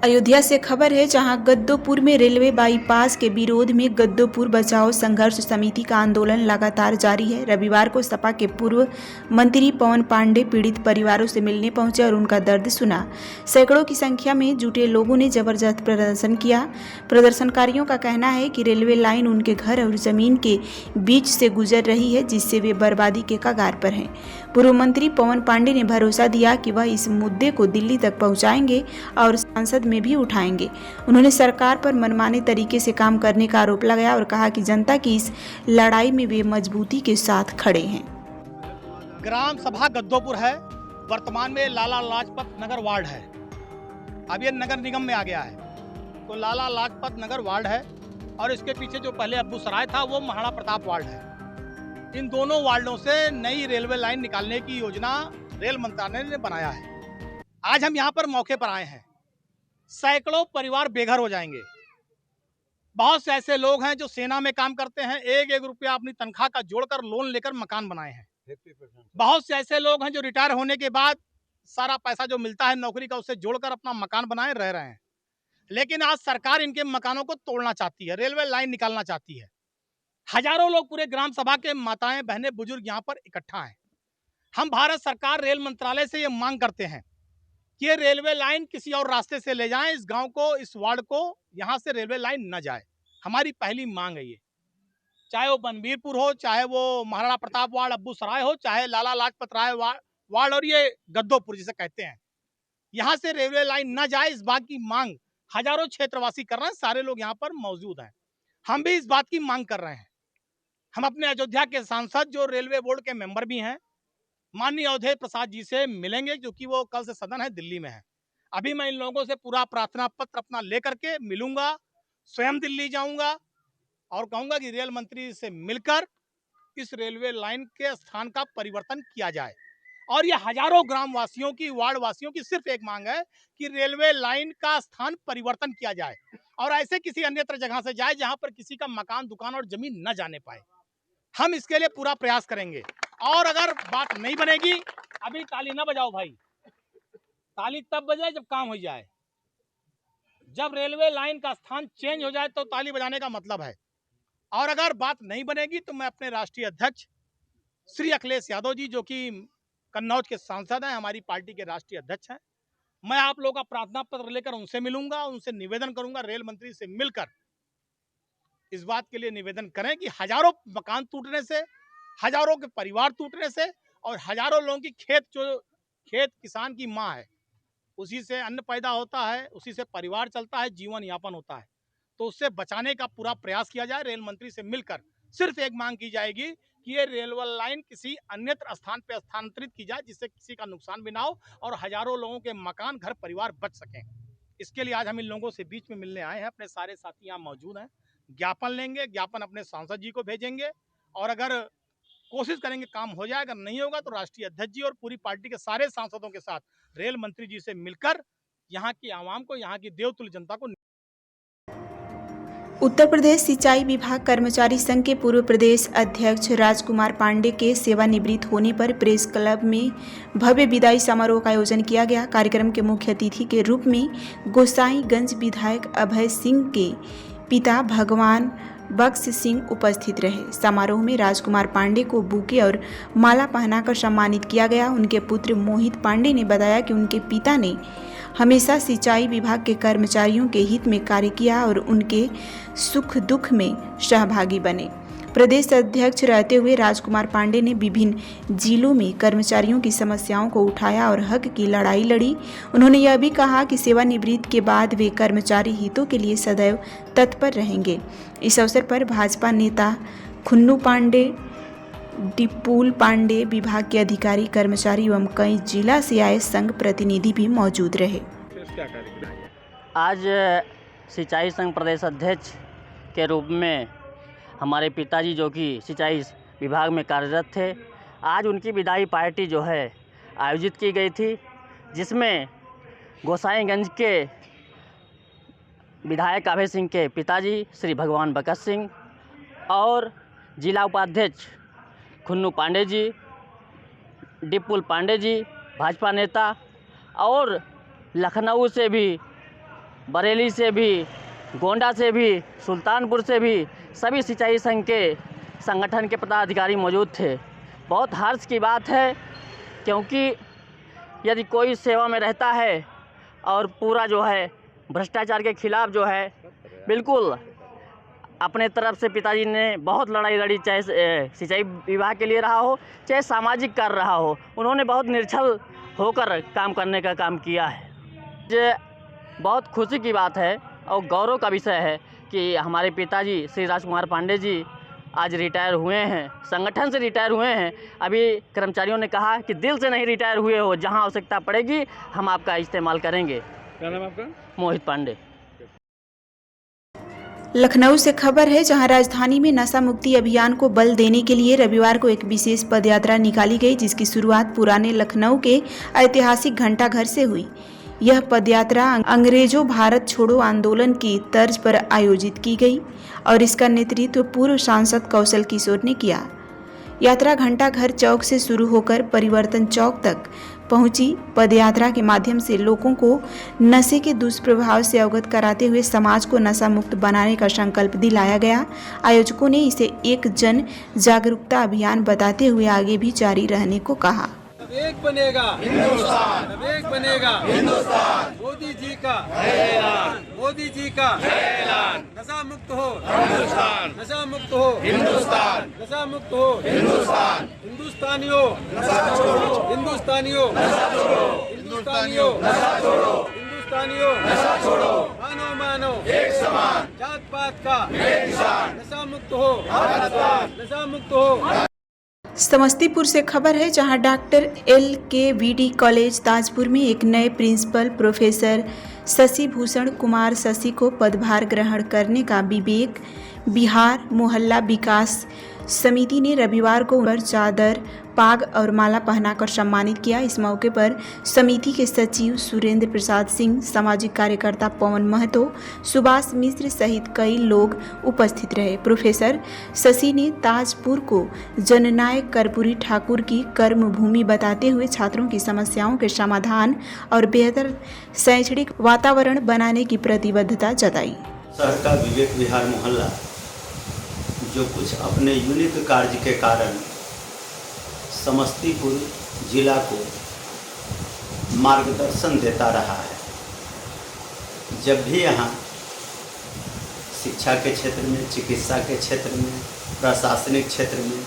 अयोध्या से खबर है, जहां गद्दोपुर में रेलवे बाईपास के विरोध में गद्दोपुर बचाओ संघर्ष समिति का आंदोलन लगातार जारी है। रविवार को सपा के पूर्व मंत्री पवन पांडे पीड़ित परिवारों से मिलने पहुंचे और उनका दर्द सुना। सैकड़ों की संख्या में जुटे लोगों ने जबरदस्त प्रदर्शन किया। प्रदर्शनकारियों का कहना है कि रेलवे लाइन उनके घर और जमीन के बीच से गुजर रही है, जिससे वे बर्बादी के कगार पर हैं। पूर्व मंत्री पवन पांडे ने भरोसा दिया कि वह इस मुद्दे को दिल्ली तक पहुंचाएंगे और संसद में भी उठाएंगे। उन्होंने सरकार पर मनमाने तरीके से काम करने का आरोप लगाया और कहा कि जनता की इस लड़ाई में वे मजबूती के साथ खड़े हैं। ग्राम सभा गद्दोपुर है, वर्तमान में लाला लाजपत नगर वार्ड है। अब ये नगर निगम में आ गया है, तो लाला लाजपत नगर वार्ड है और इसके पीछे जो पहले अब्बू सराय था वो महाराणा प्रताप वार्ड है। इन दोनों वार्डों से नई रेलवे लाइन निकालने की योजना रेल मंत्रालय ने बनाया है। आज हम यहाँ पर मौके पर आए हैं। सैकड़ों परिवार बेघर हो जाएंगे। बहुत से ऐसे लोग हैं जो सेना में काम करते हैं, एक एक रुपया अपनी तनख्वाह का जोड़कर लोन लेकर मकान बनाए हैं। बहुत से ऐसे लोग हैं जो रिटायर होने के बाद सारा पैसा जो मिलता है नौकरी का उससे जोड़कर अपना मकान बनाए रह रहे हैं। लेकिन आज सरकार इनके मकानों को तोड़ना चाहती है, रेलवे लाइन निकालना चाहती है। हजारों लोग पूरे ग्राम सभा के माताएं बहनें बुजुर्ग यहाँ पर इकट्ठा हैं। हम भारत सरकार रेल मंत्रालय से ये मांग करते हैं कि ये रेलवे लाइन किसी और रास्ते से ले जाएं, इस गांव को, इस वार्ड को, यहाँ से रेलवे लाइन न जाए। हमारी पहली मांग है ये, चाहे वो बनबीरपुर हो, चाहे वो महाराणा प्रताप वार्ड अब्बू सराय हो, चाहे लाला लाजपत राय वार्ड और ये गद्दोपुर जिसे कहते हैं, यहाँ से रेलवे लाइन न जाए। इस बात की मांग हजारों क्षेत्रवासी कर रहे हैं, सारे लोग यहाँ पर मौजूद हैं। हम भी इस बात की मांग कर रहे हैं। हम अपने अयोध्या के सांसद जो रेलवे बोर्ड के मेंबर भी हैं, माननीय अवधेश प्रसाद जी से मिलेंगे, क्योंकि वो कल से सदन है, दिल्ली में है। अभी मैं इन लोगों से पूरा प्रार्थना पत्र अपना लेकर के मिलूंगा, स्वयं दिल्ली जाऊंगा और कहूंगा कि रेल मंत्री से मिलकर इस रेलवे लाइन के स्थान का परिवर्तन किया जाए। और ये हजारों ग्रामवासियों की, वार्ड वासियों की सिर्फ एक मांग है कि रेलवे लाइन का स्थान परिवर्तन किया जाए और ऐसे किसी अन्यत्र जगह से जाए जहां पर किसी का मकान, दुकान और जमीन न जाने पाए। हम इसके लिए पूरा प्रयास करेंगे। और अगर बात नहीं बनेगी, अभी ताली ना बजाओ भाई, ताली तब बजाए जब काम हो जाए। जब रेलवे लाइन का स्थान चेंज हो जाए तो ताली बजाने का मतलब है। और अगर बात नहीं बनेगी तो मैं अपने राष्ट्रीय अध्यक्ष श्री अखिलेश यादव जी, जो कि कन्नौज के सांसद हैं, हमारी पार्टी के राष्ट्रीय अध्यक्ष हैं, मैं आप लोगों का प्रार्थना पत्र लेकर उनसे मिलूंगा, उनसे निवेदन करूंगा, रेल मंत्री से मिलकर इस बात के लिए निवेदन करें कि हजारों मकान टूटने से, हजारों के परिवार टूटने से और हजारों लोगों की खेत किसान की माँ है, उसी से अन्न पैदा होता है, उसी से परिवार चलता है, जीवन यापन होता है, तो उससे बचाने का पूरा प्रयास किया जाए। रेल मंत्री से मिलकर सिर्फ एक मांग की जाएगी कि ये रेलवे लाइन किसी अन्यत्र स्थान पर स्थानांतरित की जाए, जिससे किसी का नुकसान भी ना हो और हजारों लोगों के मकान, घर परिवार बच सकें। इसके लिए आज हम इन लोगों से बीच में मिलने आए हैं। अपने सारे साथी यहाँ मौजूद हैं। ज्ञापन लेंगे, ज्ञापन अपने सांसद जी को भेजेंगे और अगर कोशिश करेंगे काम हो जाए, अगर नहीं होगा तो राष्ट्रीय अध्यक्ष जी और पूरी पार्टी के सारे सांसदों के साथ रेल मंत्री जी से मिलकर यहाँ की आवाम को, यहाँ की देवतुल्य जनता को। उत्तर प्रदेश सिंचाई विभाग कर्मचारी संघ के पूर्व प्रदेश अध्यक्ष राजकुमार पांडे के सेवानिवृत्त होने पर प्रेस क्लब में भव्य विदाई समारोह का आयोजन किया गया। कार्यक्रम के मुख्य अतिथि के रूप में गोसाईगंज विधायक अभय सिंह के पिता भगवान बख्श सिंह उपस्थित रहे। समारोह में राजकुमार पांडे को बुके और माला पहनाकर सम्मानित किया गया। उनके पुत्र मोहित पांडे ने बताया कि उनके पिता ने हमेशा सिंचाई विभाग के कर्मचारियों के हित में कार्य किया और उनके सुख दुख में सहभागी बने। प्रदेश अध्यक्ष रहते हुए राजकुमार पांडे ने विभिन्न जिलों में कर्मचारियों की समस्याओं को उठाया और हक की लड़ाई लड़ी। उन्होंने यह भी कहा कि सेवानिवृत्ति के बाद वे कर्मचारी हितों के लिए सदैव तत्पर रहेंगे। इस अवसर पर भाजपा नेता खुन्नू पांडे, डिपुल पांडे, विभाग के अधिकारी, कर्मचारी एवं कई जिला से आए संघ प्रतिनिधि भी मौजूद रहे। आज सिंचाई संघ प्रदेश अध्यक्ष के रूप में हमारे पिताजी, जो कि सिंचाई विभाग में कार्यरत थे, आज उनकी विदाई पार्टी जो है आयोजित की गई थी, जिसमें गोसाईगंज के विधायक अभय सिंह के पिताजी श्री भगवान बख्श सिंह और जिला उपाध्यक्ष खुन्नू पांडे जी, डिपुल पांडे जी भाजपा नेता, और लखनऊ से भी बरेली से भी, गोंडा से भी, सुल्तानपुर से भी सभी सिंचाई संघ के संगठन के पदाधिकारी मौजूद थे। बहुत हर्ष की बात है, क्योंकि यदि कोई सेवा में रहता है और पूरा जो है भ्रष्टाचार के खिलाफ जो है बिल्कुल अपने तरफ से पिताजी ने बहुत लड़ाई लड़ी, चाहे सिंचाई विभाग के लिए रहा हो, चाहे सामाजिक कार्य रहा हो, उन्होंने बहुत निर्छल होकर काम करने का काम किया है। ये बहुत खुशी की बात है और गौरव का विषय है कि हमारे पिताजी श्री राजकुमार पांडे जी आज रिटायर हुए हैं, संगठन से रिटायर हुए हैं। अभी कर्मचारियों ने कहा कि दिल से नहीं रिटायर हुए हो, जहां आवश्यकता पड़ेगी हम आपका इस्तेमाल करेंगे। क्या नाम आपका? मोहित पांडे। लखनऊ से खबर है, जहां राजधानी में नशा मुक्ति अभियान को बल देने के लिए रविवार को एक विशेष पदयात्रा निकाली गई, जिसकी शुरुआत पुराने लखनऊ के ऐतिहासिक घंटाघर से हुई। यह पदयात्रा अंग्रेजों भारत छोड़ो आंदोलन की तर्ज पर आयोजित की गई और इसका नेतृत्व पूर्व सांसद कौशल किशोर ने किया। यात्रा घंटाघर चौक से शुरू होकर परिवर्तन चौक तक पहुंची। पदयात्रा के माध्यम से लोगों को नशे के दुष्प्रभाव से अवगत कराते हुए समाज को नशा मुक्त बनाने का संकल्प दिलाया गया। आयोजकों ने इसे एक जन जागरूकता अभियान बताते हुए आगे भी जारी रहने को कहा। एक बनेगा हिंदुस्तान, एक बनेगा हिंदुस्तान। मोदी जी का ऐलान, मोदी जी का ऐलान। नशा मुक्त हो हिंदुस्तान, नशा मुक्त हो हिंदुस्तान, नशा मुक्त हो हिंदुस्तान। हिंदुस्तानियों नशा छोड़ो, हिंदुस्तानियों नशा छोड़ो, हिंदुस्तानियों नशा छोड़ो, हिंदुस्तानियों नशा छोड़ो। मानो मानो एक समान, जात पात का एक निशान। नशा मुक्त हो भारत, नशा मुक्त हो। समस्तीपुर से खबर है, जहां डॉक्टर LKVD कॉलेज ताजपुर में एक नए प्रिंसिपल प्रोफेसर शशि भूषण कुमार शशि को पदभार ग्रहण करने का विवेक बिहार मोहल्ला विकास समिति ने रविवार को उन पर चादर, पाग और माला पहनाकर सम्मानित किया। इस मौके पर समिति के सचिव सुरेंद्र प्रसाद सिंह, सामाजिक कार्यकर्ता पवन महतो, सुभाष मिश्र सहित कई लोग उपस्थित रहे। प्रोफेसर शशि ने ताजपुर को जननायक कर्पूरी ठाकुर की कर्मभूमि बताते हुए छात्रों की समस्याओं के समाधान और बेहतर शैक्षणिक वातावरण बनाने की प्रतिबद्धता जताई। शहर का विवेक विहार मोहल्ला जो कुछ अपने यूनिक कार्य के कारण समस्तीपुर जिला को मार्गदर्शन देता रहा है। जब भी यहाँ शिक्षा के क्षेत्र में, चिकित्सा के क्षेत्र में, प्रशासनिक क्षेत्र में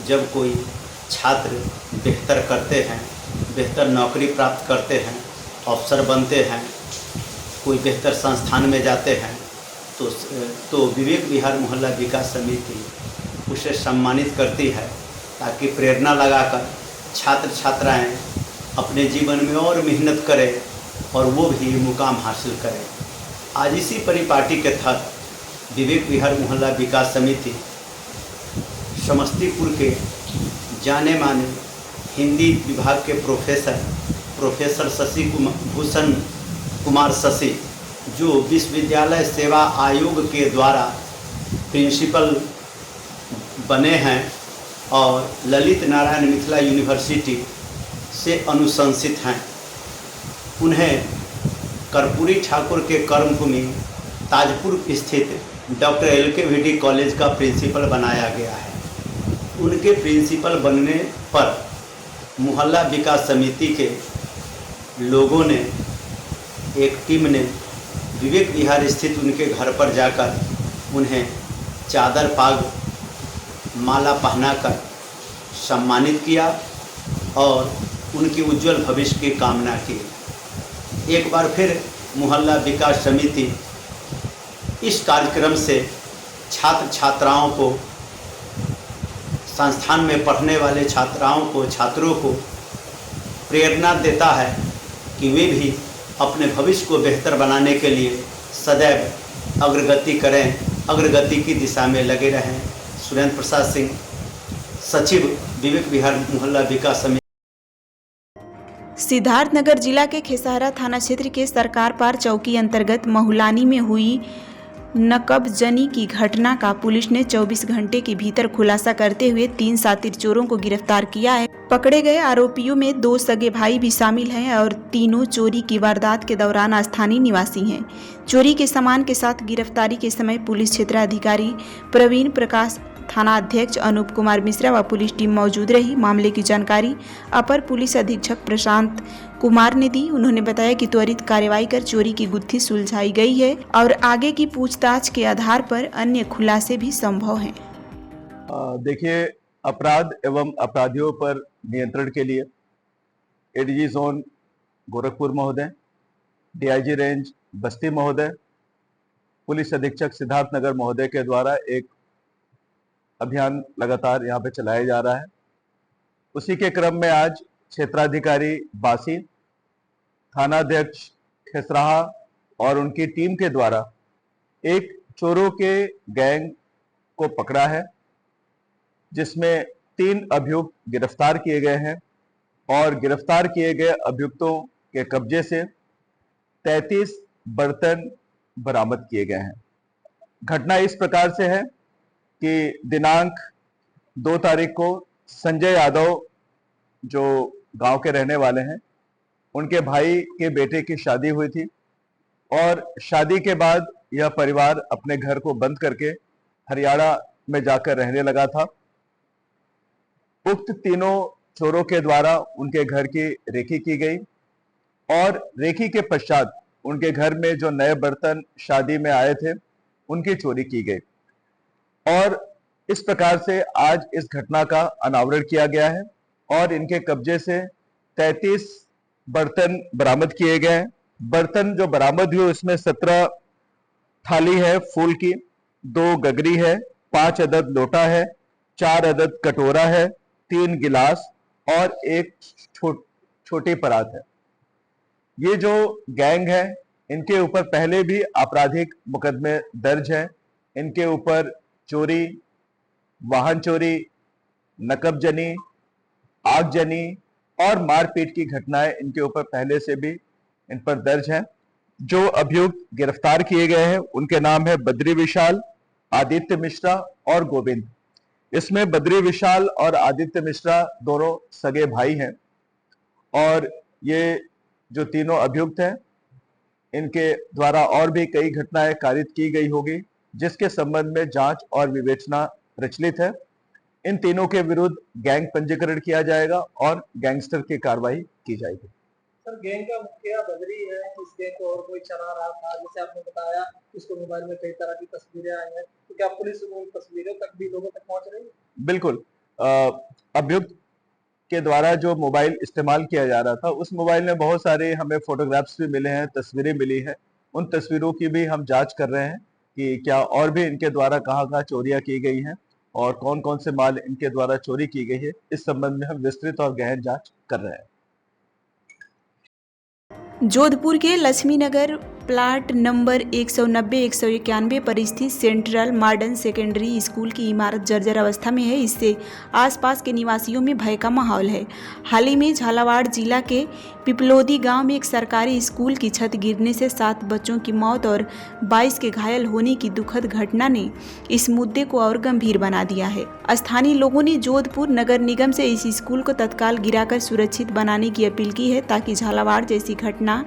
जब कोई छात्र बेहतर करते हैं, बेहतर नौकरी प्राप्त करते हैं, अफसर बनते हैं, कोई बेहतर संस्थान में जाते हैं, तो विवेक विहार मोहल्ला विकास समिति उसे सम्मानित करती है, ताकि प्रेरणा लगाकर छात्र छात्राएं अपने जीवन में और मेहनत करें और वो भी मुकाम हासिल करें। आज इसी परिपाटी के तहत विवेक विहार मोहल्ला विकास समिति समस्तीपुर के जाने माने हिंदी विभाग के प्रोफेसर शशि भूषण कुमार शशि, जो विश्वविद्यालय सेवा आयोग के द्वारा प्रिंसिपल बने हैं और ललित नारायण मिथिला यूनिवर्सिटी से अनुशंसित हैं, उन्हें कर्पूरी ठाकुर के कर्मभूमि ताजपुर स्थित डॉक्टर LKVD कॉलेज का प्रिंसिपल बनाया गया है। उनके प्रिंसिपल बनने पर मोहल्ला विकास समिति के लोगों ने, एक टीम ने विवेक विहार स्थित उनके घर पर जाकर उन्हें चादर, पाग, माला पहनाकर सम्मानित किया और उनकी उज्जवल भविष्य की कामना की। एक बार फिर मोहल्ला विकास समिति इस कार्यक्रम से छात्र छात्राओं को, संस्थान में पढ़ने वाले छात्रों को प्रेरणा देता है कि वे भी अपने भविष्य को बेहतर बनाने के लिए सदैव अग्रगति करें, अग्रगति की दिशा में लगे रहें। सुरेंद्र प्रसाद सिंह, सचिव विवेक विहार मोहल्ला विकास समिति। सिद्धार्थनगर जिला के खेसहरा थाना क्षेत्र के सरकार पार चौकी अंतर्गत महुलानी में हुई नकबजनी की घटना का पुलिस ने 24 घंटे के भीतर खुलासा करते हुए 3 शातिर चोरों को गिरफ्तार किया है। पकड़े गए आरोपियों में 2 सगे भाई भी शामिल हैं और तीनों चोरी की वारदात के दौरान स्थानीय निवासी हैं। चोरी के सामान के साथ गिरफ्तारी के समय पुलिस क्षेत्राधिकारी प्रवीण प्रकाश, थाना अध्यक्ष अनूप कुमार मिश्रा व पुलिस टीम मौजूद रही। मामले की जानकारी अपर पुलिस अधीक्षक प्रशांत कुमार ने दी। उन्होंने बताया कि त्वरित कार्रवाई कर चोरी की गुत्थी सुलझाई गई है और आगे की पूछताछ के आधार पर अन्य खुलासे भी संभव हैं। देखिए, अपराध एवं अपराधियों पर नियंत्रण के लिए एडीजी जोन गोरखपुर महोदय, डीआईजी रेंज बस्ती महोदय, पुलिस अधीक्षक सिद्धार्थनगर महोदय के द्वारा एक अभियान लगातार यहाँ पे चलाया जा रहा है। उसी के क्रम में आज क्षेत्राधिकारी बासी, थानाध्यक्ष खेसराहा और उनकी टीम के द्वारा एक चोरों के गैंग को पकड़ा है, जिसमें 3 अभियुक्त गिरफ्तार किए गए हैं और गिरफ्तार किए गए अभियुक्तों के कब्जे से 33 बर्तन बरामद किए गए हैं। घटना इस प्रकार से है कि दिनांक 2 तारीख को संजय यादव, जो गांव के रहने वाले हैं, उनके भाई के बेटे की शादी हुई थी और शादी के बाद यह परिवार अपने घर को बंद करके हरियाणा में जाकर रहने लगा था। उक्त तीनों चोरों के द्वारा उनके घर की रेकी की गई और रेकी के पश्चात उनके घर में जो नए बर्तन शादी में आए थे उनकी चोरी की गई और इस प्रकार से आज इस घटना का अनावरण किया गया है और इनके कब्जे से 33 बर्तन बरामद किए गए हैं। बर्तन जो बरामद हुए उसमें 17 थाली है फूल की, 2 गगरी है, 5 अदद लोटा है, 4 अदद कटोरा है, 3 गिलास और एक छोटी परात है। ये जो गैंग है इनके ऊपर पहले भी आपराधिक मुकदमे दर्ज हैं। इनके ऊपर चोरी, वाहन चोरी, नकबजनी, आगजनी और मारपीट की घटनाएं इनके ऊपर पहले से भी इन पर दर्ज हैं। जो अभियुक्त गिरफ्तार किए गए हैं उनके नाम है बद्री विशाल, आदित्य मिश्रा और गोविंद। इसमें बद्री विशाल और आदित्य मिश्रा दोनों सगे भाई हैं और ये जो तीनों अभियुक्त हैं इनके द्वारा और भी कई घटनाएं कारित की गई होगी, जिसके संबंध में जांच और विवेचना प्रचलित है। इन तीनों के विरुद्ध गैंग पंजीकरण किया जाएगा और गैंगस्टर की कार्रवाई की जाएगी। सर, गैंग का मुखिया बद्री है, इस गैंग को और कोई चला रहा था, जैसे आपने बताया इसको मोबाइल में कई तरह की तस्वीरें आई हैं, तो क्या पुलिस उन तस्वीरों तक भी लोगों तक पहुंच रही है? बिल्कुल। अभियुक्त के द्वारा जो मोबाइल इस्तेमाल किया जा रहा था उस मोबाइल में बहुत सारे हमें फोटोग्राफ्स भी मिले हैं, तस्वीरें मिली हैं। उन तस्वीरों की भी हम जांच कर रहे हैं कि क्या और भी इनके द्वारा कहाँ चोरियां की गई हैं और कौन कौन से माल इनके द्वारा चोरी की गई है। इस संबंध में हम विस्तृत और गहन जांच कर रहे हैं। जोधपुर के लक्ष्मीनगर प्लाट नंबर 190-191 पर स्थित सेंट्रल मॉडर्न सेकेंडरी स्कूल की इमारत जर्जर अवस्था में है। इससे आसपास के निवासियों में भय का माहौल है। हाल ही में झालावाड़ जिला के पिपलोदी गांव में एक सरकारी स्कूल की छत गिरने से 7 बच्चों की मौत और 22 के घायल होने की दुखद घटना ने इस मुद्दे को और गंभीर बना दिया है। स्थानीय लोगों ने जोधपुर नगर निगम से इस स्कूल को तत्काल गिराकर सुरक्षित बनाने की अपील की है ताकि झालावाड़ जैसी घटना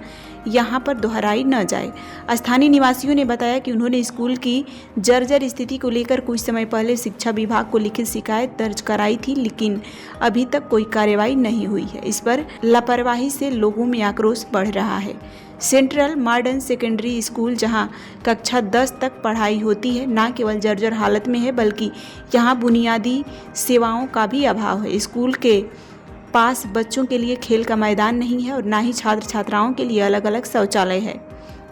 यहाँ पर दोहराई न जाए। स्थानीय निवासियों ने बताया कि उन्होंने स्कूल की जर्जर स्थिति को लेकर कुछ समय पहले शिक्षा विभाग को लिखित शिकायत दर्ज कराई थी, लेकिन अभी तक कोई कार्रवाई नहीं हुई है। इस पर लापरवाही से लोगों में आक्रोश बढ़ रहा है। सेंट्रल मॉडर्न सेकेंडरी स्कूल जहां कक्षा 10 तक पढ़ाई होती है न केवल जर्जर हालत में है, बल्कि यहां बुनियादी सेवाओं का भी अभाव है। स्कूल के पास बच्चों के लिए खेल का मैदान नहीं है और ना ही छात्र छात्राओं के लिए अलग अलग शौचालय है,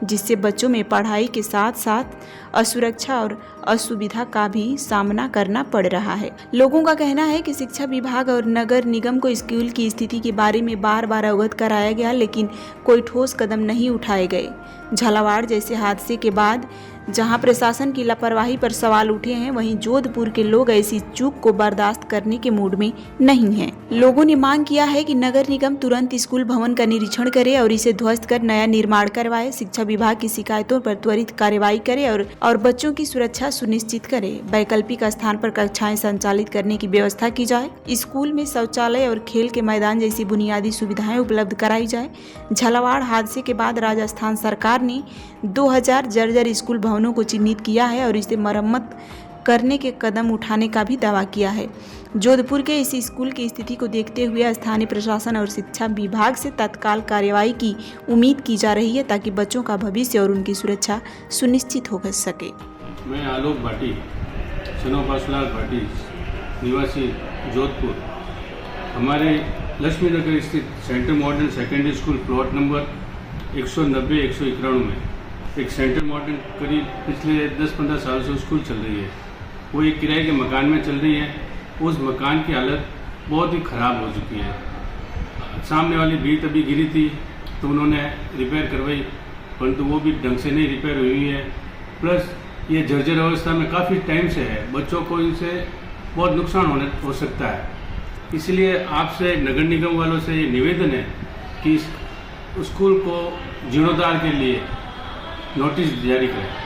जिससे बच्चों में पढ़ाई के साथ साथ असुरक्षा और असुविधा का भी सामना करना पड़ रहा है। लोगों का कहना है कि शिक्षा विभाग और नगर निगम को स्कूल की स्थिति के बारे में बार बार अवगत कराया गया, लेकिन कोई ठोस कदम नहीं उठाए गए। झालावाड़ जैसे हादसे के बाद जहां प्रशासन की लापरवाही पर सवाल उठे हैं, वहीं जोधपुर के लोग ऐसी चूक को बर्दाश्त करने के मूड में नहीं हैं। लोगों ने मांग किया है कि नगर निगम तुरंत स्कूल भवन का निरीक्षण करे और इसे ध्वस्त कर नया निर्माण करवाए, शिक्षा विभाग की शिकायतों पर त्वरित कार्रवाई करे और और बच्चों की सुरक्षा सुनिश्चित करें। वैकल्पिक स्थान पर कक्षाएं संचालित करने की व्यवस्था की जाए। स्कूल में शौचालय और खेल के मैदान जैसी बुनियादी सुविधाएं उपलब्ध कराई जाए। झालावाड़ हादसे के बाद राजस्थान सरकार ने 2000 जर्जर स्कूल भवनों को चिन्हित किया है और इसे मरम्मत करने के कदम उठाने का भी दावा किया है। जोधपुर के इस स्कूल की स्थिति को देखते हुए स्थानीय प्रशासन और शिक्षा विभाग से तत्काल कार्यवाही की उम्मीद की जा रही है ताकि बच्चों का भविष्य और उनकी सुरक्षा सुनिश्चित हो सके। मैं आलोक भाटी, सनोपासलाल भाटी, निवासी जोधपुर। हमारे लक्ष्मी नगर स्थित central modern secondary school plot number 190-191 में एक सेंट्रल मॉडर्न करीब पिछले 10-15 साल से स्कूल चल रही है। वो एक किराए के मकान में चल रही है। उस मकान की हालत बहुत ही ख़राब हो चुकी है। सामने वाली भीत अभी गिरी थी तो उन्होंने रिपेयर करवाई, परंतु वो भी ढंग से नहीं रिपेयर हुई है। प्लस ये जर्जर अवस्था में काफ़ी टाइम से है। बच्चों को इनसे बहुत नुकसान हो सकता है। इसलिए आपसे नगर निगम वालों से ये निवेदन है कि इस स्कूल को जीर्णोद्धार के लिए नोटिस जारी करें।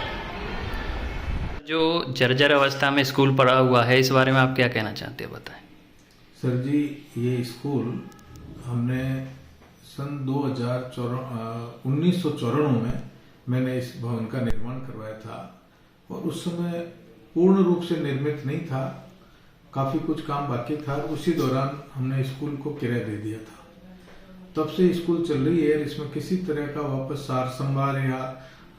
जो जर्जर अवस्था में स्कूल पड़ा हुआ है, इस बारे में आप क्या कहना चाहते हैं, बताएं। सर जी, ये स्कूल हमने सन 1994 में मैंने इस भवन का निर्माण करवाया था और उस समय पूर्ण रूप से निर्मित नहीं था, काफ़ी कुछ काम बाकी था। उसी दौरान हमने स्कूल को किराया दे दिया था। तब से स्कूल चल रही है। इसमें किसी तरह का वापस सार संभाल या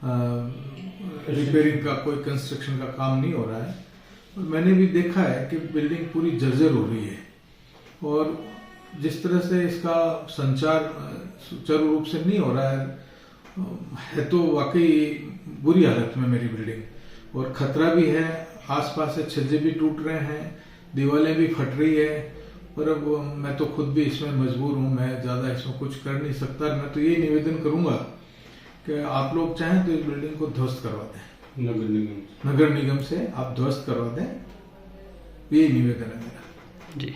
रिपेयरिंग का कोई कंस्ट्रक्शन का काम नहीं हो रहा है। और मैंने भी देखा है कि बिल्डिंग पूरी जर्जर हो रही है और जिस तरह से इसका संचार सुचारू रूप से नहीं हो रहा है तो वाकई बुरी हालत में मेरी बिल्डिंग, और खतरा भी है। आसपास से छज्जे भी टूट रहे हैं, दीवारें भी फट रही है। और अब मैं तो खुद भी इसमें मजबूर हूँ, मैं ज़्यादा इसमें कुछ कर नहीं सकता। मैं तो ये निवेदन करूँगा कि आप लोग चाहें तो इस बिल्डिंग को ध्वस्त करवा दें, नगर निगम से आप ध्वस्त करवा दें। ये निवेदन है मेरा। जी।